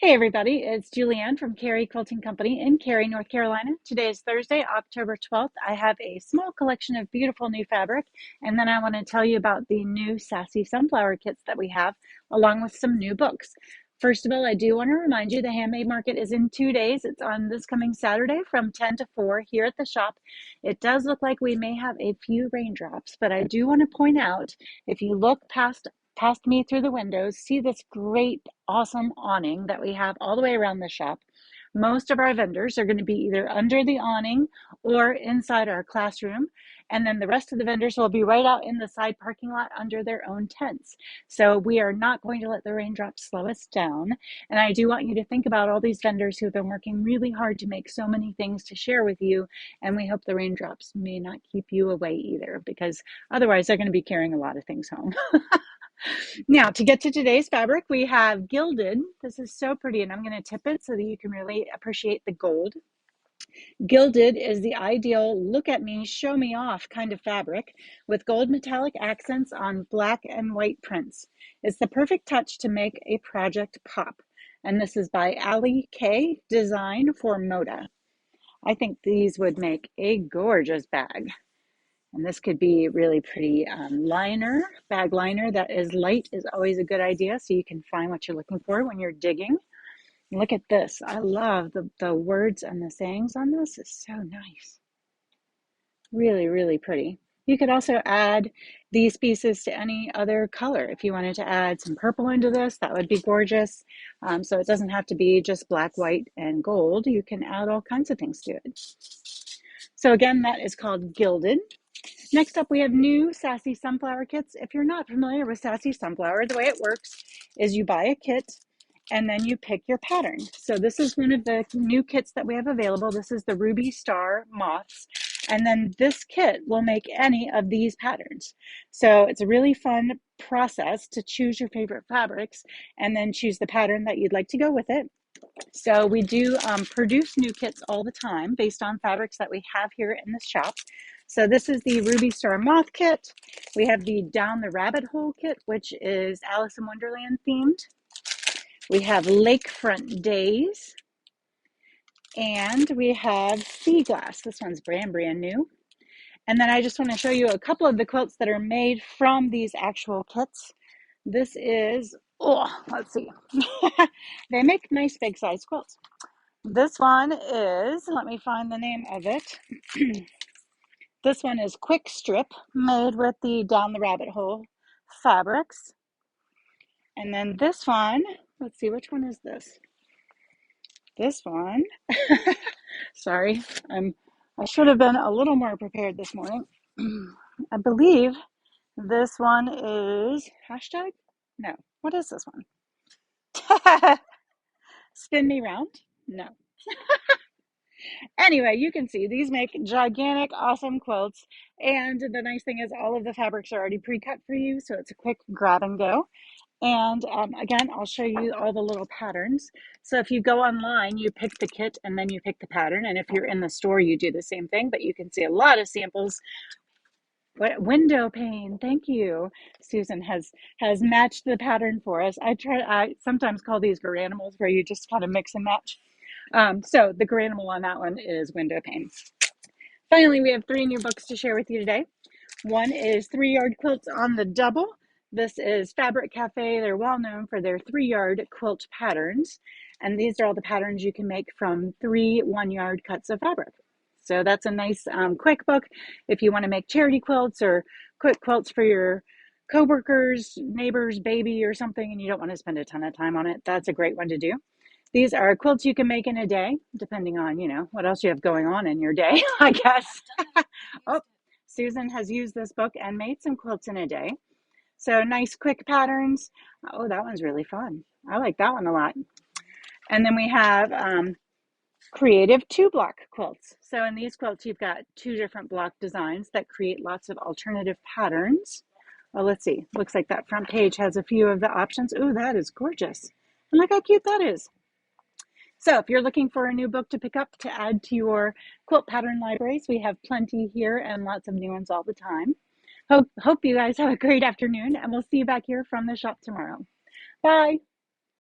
Hey everybody, it's Julianne from Cary Quilting Company in Cary, North Carolina. Today is Thursday, October 12th. I have a small collection of beautiful new fabric, and then I want to tell you about the new Sassy Sunflower kits that we have, along with some new books. First of all, I do want to remind you the handmade market is in 2 days. It's on this coming Saturday from 10 to 4 here at the shop. It does look like we may have a few raindrops, but I do want to point out, if you look past me through the windows, see this great, awesome awning that we have all the way around the shop. Most of our vendors are going to be either under the awning or inside our classroom. And then the rest of the vendors will be right out in the side parking lot under their own tents. So we are not going to let the raindrops slow us down. And I do want you to think about all these vendors who have been working really hard to make so many things to share with you. And we hope the raindrops may not keep you away either, because otherwise they're going to be carrying a lot of things home. Now, to get to today's fabric, we have Gilded. This is so pretty, and I'm going to tip it so that you can really appreciate the gold. Gilded is the ideal look at me, show me off kind of fabric with gold metallic accents on black and white prints. It's the perfect touch to make a project pop. And this is by Ali K, designed for Moda. I think these would make a gorgeous bag. And this could be really pretty bag liner that is light is always a good idea so you can find what you're looking for when you're digging. Look at this. I love the words and the sayings on this. It's so nice. Really, really pretty. You could also add these pieces to any other color. If you wanted to add some purple into this, that would be gorgeous. So it doesn't have to be just black, white, and gold. You can add all kinds of things to it. So again, that is called Gilded. Next up, we have new Sassy Sunflower kits. If you're not familiar with Sassy Sunflower, the way it works is you buy a kit and then you pick your pattern. So this is one of the new kits that we have available. This is the Ruby Star Moths. And then this kit will make any of these patterns. So it's a really fun process to choose your favorite fabrics and then choose the pattern that you'd like to go with it. So we do produce new kits all the time based on fabrics that we have here in the shop. So this is the Ruby Star Moth kit. We have the Down the Rabbit Hole kit, which is Alice in Wonderland themed. We have Lakefront Days. And we have Sea Glass. This one's brand new. And then I just want to show you a couple of the quilts that are made from these actual kits. This is, let's see. They make nice big size quilts. This one is, let me find the name of it. This one is Quick Strip, made with the Down the Rabbit Hole fabrics. And then this one, let's see, which one is this? This one, sorry, I should have been a little more prepared this morning. I believe this one is hashtag? No, what is this one? Spin me round? No. Anyway, you can see these make gigantic, awesome quilts. And the nice thing is all of the fabrics are already pre-cut for you, so it's a quick grab and go. And again, I'll show you all the little patterns. So if you go online, you pick the kit and then you pick the pattern. And if you're in the store, you do the same thing, but you can see a lot of samples. What window pane, thank you. Susan has matched the pattern for us. I sometimes call these garanimals where you just kind of mix and match. So the granimal on that one is window pane. Finally, we have 3 new books to share with you today. One is 3-yard quilts on the double. This is Fabric Cafe. They're well known for their 3-yard quilt patterns. And these are all the patterns you can make from 3 1-yard cuts of fabric. So that's a nice quick book if you want to make charity quilts or quick quilts for your coworkers, neighbors, baby, or something, and you don't want to spend a ton of time on it. That's a great one to do. These are quilts you can make in a day, depending on, what else you have going on in your day, I guess. Oh, Susan has used this book and made some quilts in a day. So nice quick patterns. Oh, that one's really fun. I like that one a lot. And then we have creative 2-block quilts. So in these quilts, you've got 2 different block designs that create lots of alternative patterns. Well, let's see. Looks like that front page has a few of the options. Ooh, that is gorgeous. And look how cute that is. So if you're looking for a new book to pick up to add to your quilt pattern libraries, we have plenty here and lots of new ones all the time. Hope you guys have a great afternoon, and we'll see you back here from the shop tomorrow. Bye.